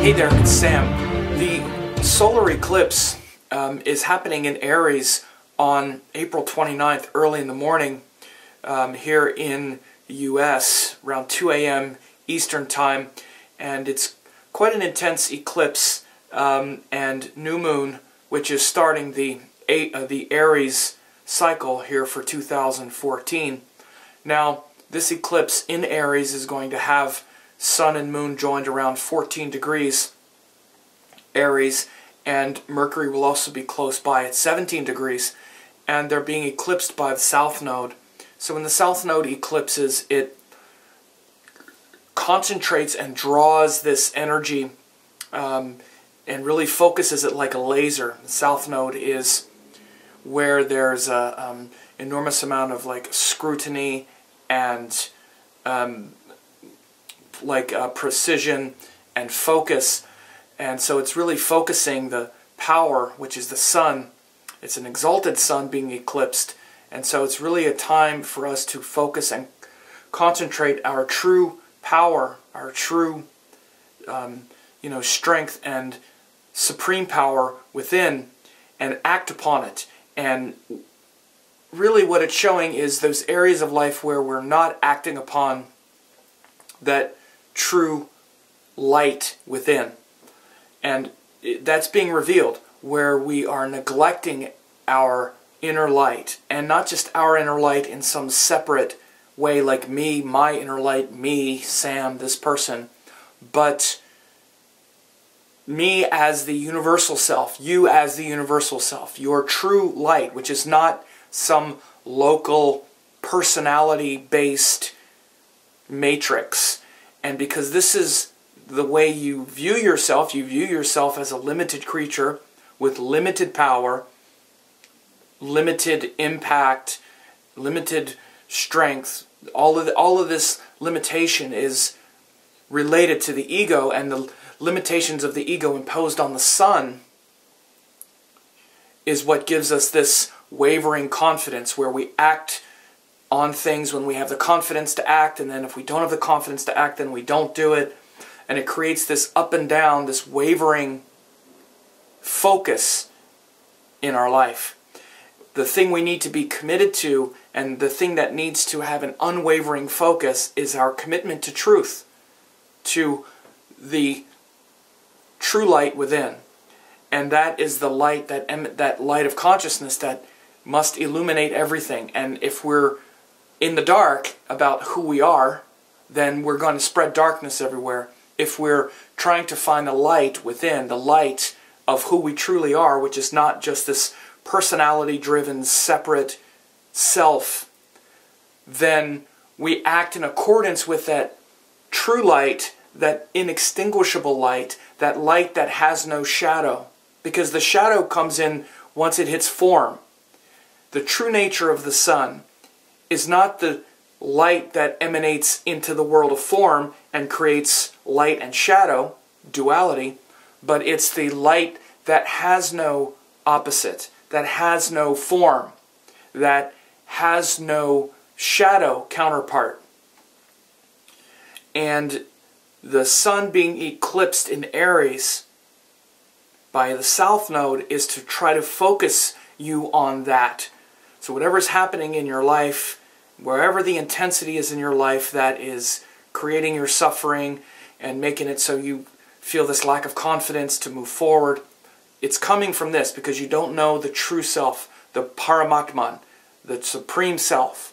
Hey there, it's Sam. The solar eclipse is happening in Aries on April 29th, early in the morning, here in the US, around 2 a.m. Eastern Time, and it's quite an intense eclipse and new moon, which is starting the Aries cycle here for 2014. Now, this eclipse in Aries is going to have Sun and Moon joined around 14 degrees Aries, and Mercury will also be close by at 17 degrees, and they're being eclipsed by the South Node. So when the South Node eclipses, it concentrates and draws this energy and really focuses it like a laser. The South Node is where there's a enormous amount of like scrutiny and precision and focus, and so it's really focusing the power, which is the sun. It's an exalted sun being eclipsed, and so it's really a time for us to focus and concentrate our true power, our true strength and supreme power within, and act upon it. And really what it's showing is those areas of life where we're not acting upon that true light within. And that's being revealed, where we are neglecting our inner light. And not just our inner light in some separate way, like me, my inner light, me, Sam, this person, but me as the universal self, you as the universal self, your true light, which is not some local personality-based matrix. And because this is the way you view yourself as a limited creature with limited power, limited impact, limited strength. All of this limitation is related to the ego, and the limitations of the ego imposed on the sun is what gives us this wavering confidence, where we act on things when we have the confidence to act, and then if we don't have the confidence to act, then we don't do it. And it creates this up and down, this wavering focus in our life. The thing we need to be committed to, and the thing that needs to have an unwavering focus, is our commitment to truth, to the true light within. And that is the light, that light of consciousness that must illuminate everything. And if we're in the dark about who we are, then we're going to spread darkness everywhere. If we're trying to find the light within, the light of who we truly are, which is not just this personality-driven, separate self, then we act in accordance with that true light, that inextinguishable light, that light that has no shadow. Because the shadow comes in once it hits form. The true nature of the sun is not the light that emanates into the world of form and creates light and shadow, duality, but it's the light that has no opposite, that has no form, that has no shadow counterpart. And the sun being eclipsed in Aries by the South Node is to try to focus you on that. So whatever's happening in your life, wherever the intensity is in your life that is creating your suffering and making it so you feel this lack of confidence to move forward, it's coming from this, because you don't know the true self, the Paramatman, the supreme self.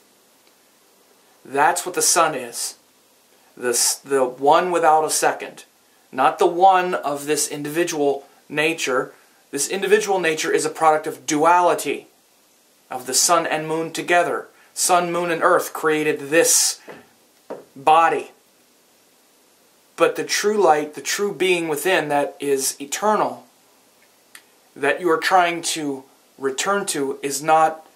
That's what the sun is. The one without a second. Not the one of this individual nature. This individual nature is a product of duality, of the sun and moon together. Sun, moon, and earth created this body. But the true light, the true being within that is eternal, that you are trying to return to, is not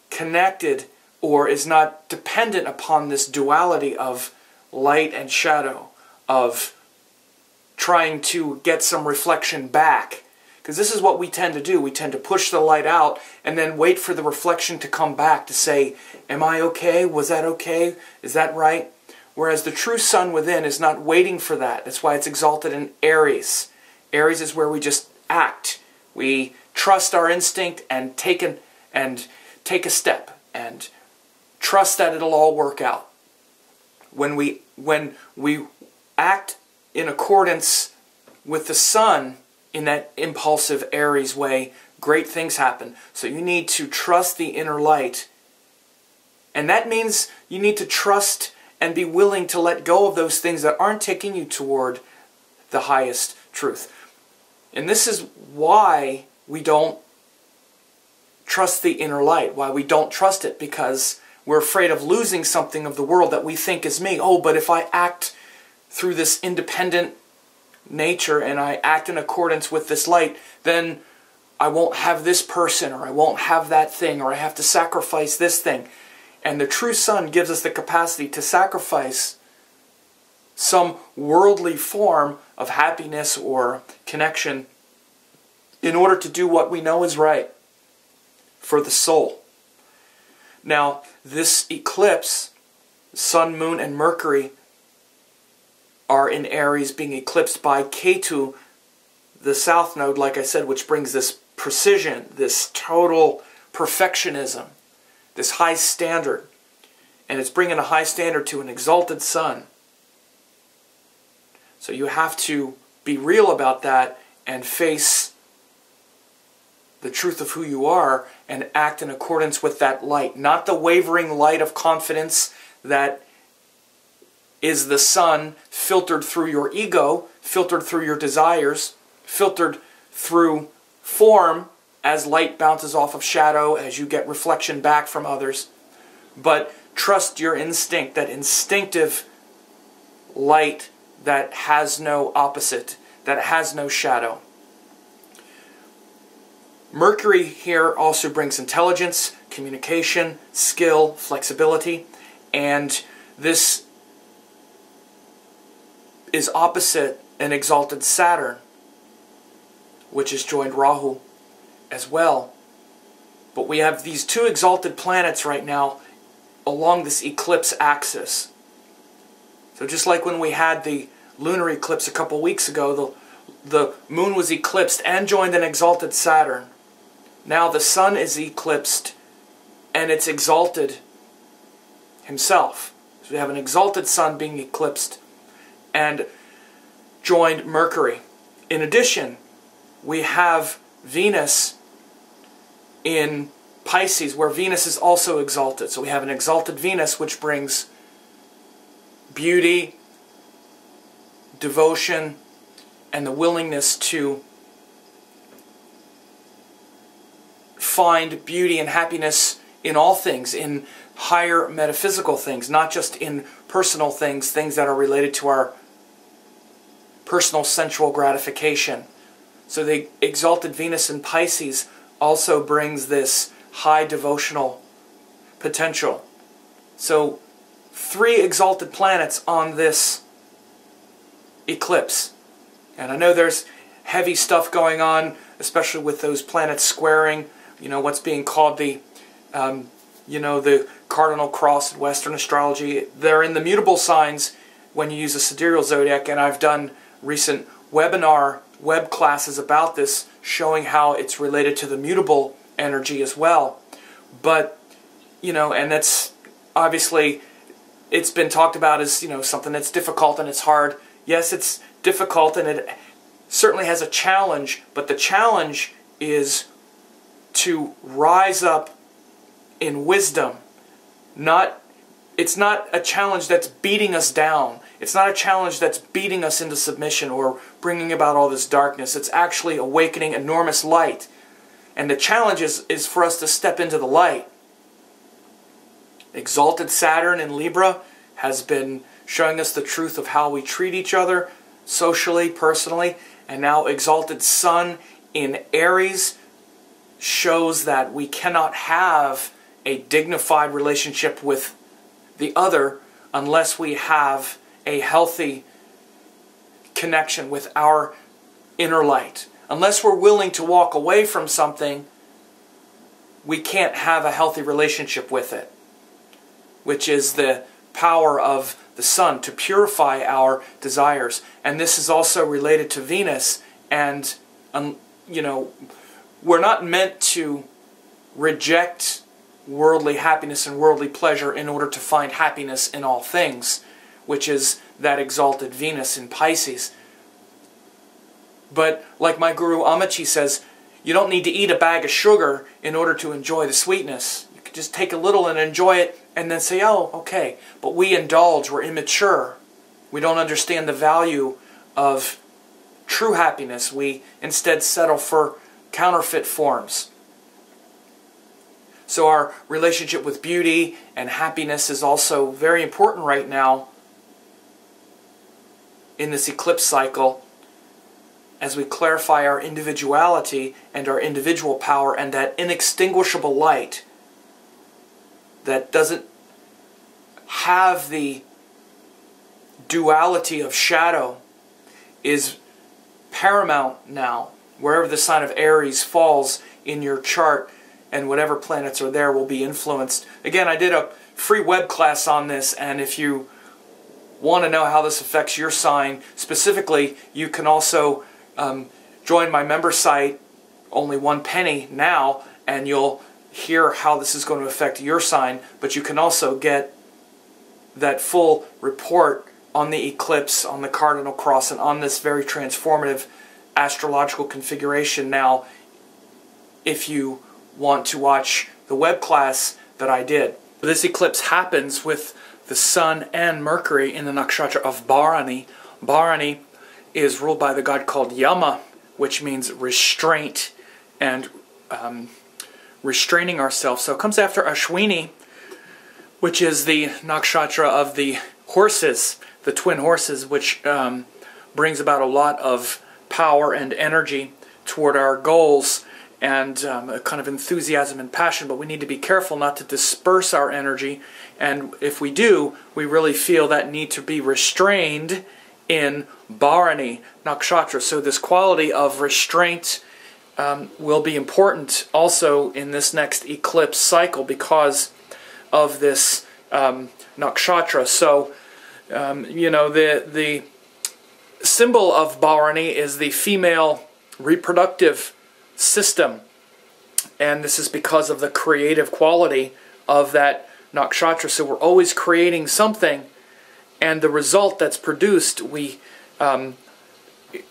connected or is not dependent upon this duality of light and shadow, of trying to get some reflection back. Because this is what we tend to do. We tend to push the light out and then wait for the reflection to come back to say, am I okay? Was that okay? Is that right? Whereas the true sun within is not waiting for that. That's why it's exalted in Aries. Aries is where we just act. We trust our instinct and take a step and trust that it'll all work out. When we act in accordance with the sun in that impulsive Aries way, great things happen. So you need to trust the inner light. And that means you need to trust and be willing to let go of those things that aren't taking you toward the highest truth. And this is why we don't trust the inner light, why we don't trust it, because we're afraid of losing something of the world that we think is me. Oh, but if I act through this independent nature and I act in accordance with this light, then I won't have this person, or I won't have that thing, or I have to sacrifice this thing. And the true sun gives us the capacity to sacrifice some worldly form of happiness or connection in order to do what we know is right for the soul. Now, this eclipse, Sun, Moon, and Mercury are in Aries, being eclipsed by Ketu, the South Node, like I said, which brings this precision, this total perfectionism, this high standard. And it's bringing a high standard to an exalted sun. So you have to be real about that and face the truth of who you are and act in accordance with that light. Not the wavering light of confidence that is the sun filtered through your ego, filtered through your desires, filtered through form as light bounces off of shadow, as you get reflection back from others. But trust your instinct, that instinctive light that has no opposite, that has no shadow. Mercury here also brings intelligence, communication, skill, flexibility, and this is opposite an exalted Saturn, which has joined Rahu as well. But we have these two exalted planets right now along this eclipse axis. So just like when we had the lunar eclipse a couple weeks ago, the moon was eclipsed and joined an exalted Saturn. Now the sun is eclipsed and it's exalted himself. So we have an exalted sun being eclipsed and joined Mercury. In addition, we have Venus in Pisces, where Venus is also exalted. So we have an exalted Venus, which brings beauty, devotion, and the willingness to find beauty and happiness in all things, in higher metaphysical things, not just in personal things, things that are related to our personal sensual gratification. So the exalted Venus in Pisces also brings this high devotional potential. So 3 exalted planets on this eclipse. And I know there's heavy stuff going on, especially with those planets squaring, what's being called the cardinal cross in Western astrology. They're in the mutable signs when you use a sidereal zodiac, and I've done recent web classes about this, showing how it's related to the mutable energy as well. But, and that's obviously, it's been talked about as, something that's difficult and it's hard. Yes, it's difficult and it certainly has a challenge, but the challenge is to rise up in wisdom. It's not a challenge that's beating us down. It's not a challenge that's beating us into submission or bringing about all this darkness. It's actually awakening enormous light. And the challenge is for us to step into the light. Exalted Saturn in Libra has been showing us the truth of how we treat each other socially, personally. And now exalted Sun in Aries shows that we cannot have a dignified relationship with the other unless we have a healthy connection with our inner light. Unless we're willing to walk away from something, we can't have a healthy relationship with it, which is the power of the sun to purify our desires. And this is also related to Venus. And, you know, we're not meant to reject worldly happiness and worldly pleasure in order to find happiness in all things, which is that exalted Venus in Pisces. But like my guru Amachi says, you don't need to eat a bag of sugar in order to enjoy the sweetness. You can just take a little and enjoy it and then say, oh, okay. But we indulge, we're immature. We don't understand the value of true happiness. We instead settle for counterfeit forms. So our relationship with beauty and happiness is also very important right now in this eclipse cycle, as we clarify our individuality and our individual power and that inextinguishable light that doesn't have the duality of shadow is paramount now. Wherever the sign of Aries falls in your chart and whatever planets are there will be influenced. Again, I did a free web class on this, and if you want to know how this affects your sign specifically, you can also join my member site, only 1 penny now, and you'll hear how this is going to affect your sign. But you can also get that full report on the eclipse, on the cardinal cross, and on this very transformative astrological configuration now if you want to watch the web class that I did. This eclipse happens with the Sun and Mercury in the nakshatra of Bharani. Bharani is ruled by the god called Yama, which means restraint and restraining ourselves. So it comes after Ashwini, which is the nakshatra of the horses, the twin horses, which brings about a lot of power and energy toward our goals and a kind of enthusiasm and passion. But we need to be careful not to disperse our energy. And if we do, we really feel that need to be restrained in Bharani nakshatra. So this quality of restraint will be important also in this next eclipse cycle because of this nakshatra. So, you know, the symbol of Bharani is the female reproductive system. And this is because of the creative quality of that nakshatra. So we're always creating something, and the result that's produced we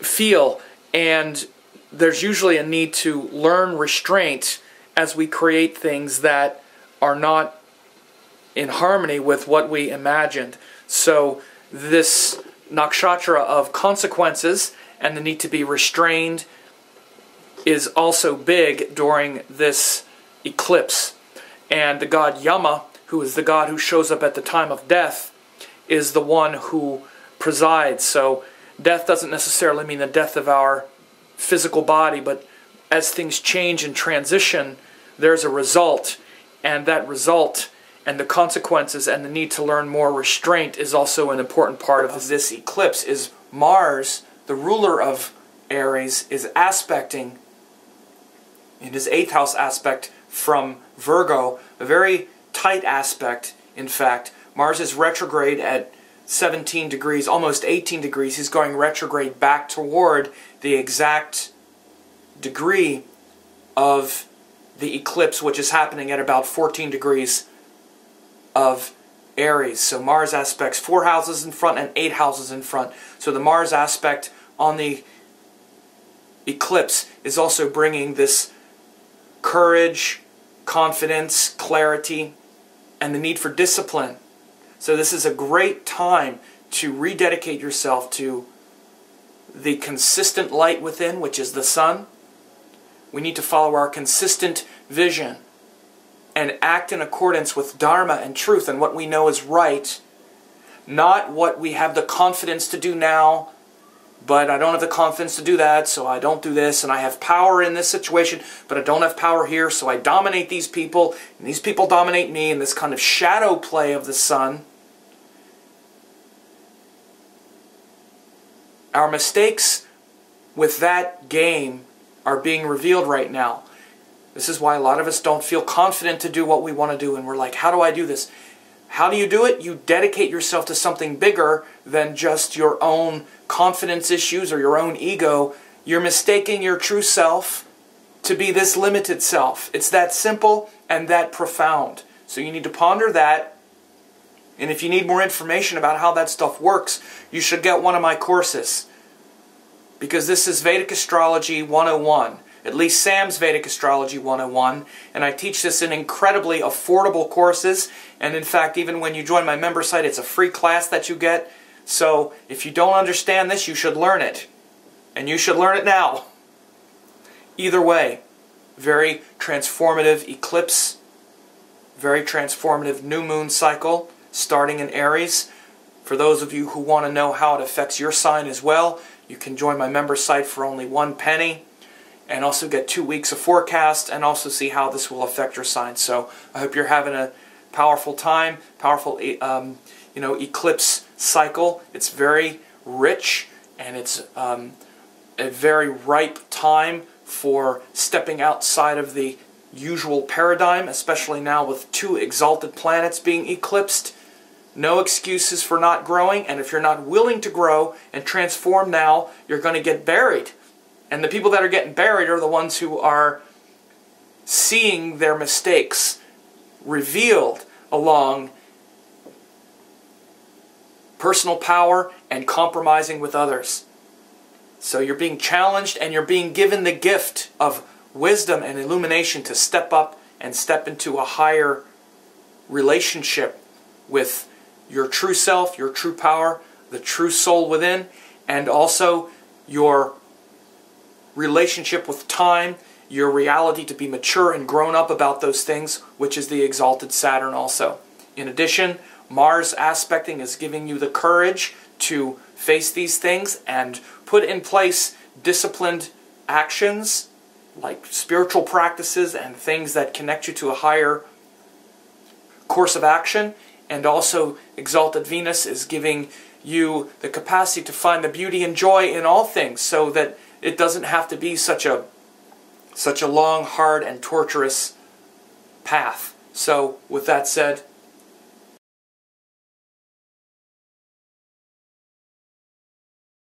feel. And there's usually a need to learn restraint as we create things that are not in harmony with what we imagined. So this nakshatra of consequences and the need to be restrained is also big during this eclipse. And the god Yama, who is the god who shows up at the time of death, is the one who presides. So death doesn't necessarily mean the death of our physical body, but as things change and transition, there's a result, and that result and the consequences and the need to learn more restraint is also an important part of this eclipse. Is Mars, the ruler of Aries, is aspecting in his 8th house aspect from Virgo, a very tight aspect. In fact, Mars is retrograde at 17 degrees, almost 18 degrees. He's going retrograde back toward the exact degree of the eclipse, which is happening at about 14 degrees of Aries. So Mars aspects 4 houses in front and 8 houses in front. So the Mars aspect on the eclipse is also bringing this courage, confidence, clarity, and the need for discipline. So this is a great time to rededicate yourself to the consistent light within, which is the sun. We need to follow our consistent vision and act in accordance with Dharma and truth and what we know is right, not what we have the confidence to do now, but I don't have the confidence to do that, so I don't do this, and I have power in this situation, but I don't have power here, so I dominate these people, and these people dominate me, in this kind of shadow play of the sun. Our mistakes with that game are being revealed right now. This is why a lot of us don't feel confident to do what we want to do, and we're like, how do I do this? How do you do it? You dedicate yourself to something bigger than just your own confidence issues or your own ego. You're mistaking your true self to be this limited self. It's that simple and that profound. So you need to ponder that. And if you need more information about how that stuff works, you should get one of my courses. Because this is Vedic Astrology 101. At least Sam's Vedic Astrology 101. And I teach this in incredibly affordable courses. And in fact, even when you join my member site, it's a free class that you get. So if you don't understand this, you should learn it. And you should learn it now. Either way, very transformative eclipse. Very transformative new moon cycle starting in Aries. For those of you who want to know how it affects your sign as well, you can join my member site for only 1 penny. And also get 2 weeks of forecast and also see how this will affect your sign. So I hope you're having a powerful time, powerful eclipse cycle. It's very rich and it's a very ripe time for stepping outside of the usual paradigm, especially now with 2 exalted planets being eclipsed. No excuses for not growing, and if you're not willing to grow and transform now, you're going to get buried. And the people that are getting buried are the ones who are seeing their mistakes revealed along personal power and compromising with others. So you're being challenged and you're being given the gift of wisdom and illumination to step up and step into a higher relationship with your true self, your true power, the true soul within, and also your relationship with time, your reality to be mature and grown up about those things, which is the exalted Saturn also. In addition, Mars aspecting is giving you the courage to face these things and put in place disciplined actions like spiritual practices and things that connect you to a higher course of action. And also exalted Venus is giving you the capacity to find the beauty and joy in all things, so that it doesn't have to be such a long, hard, and torturous path. So with that said,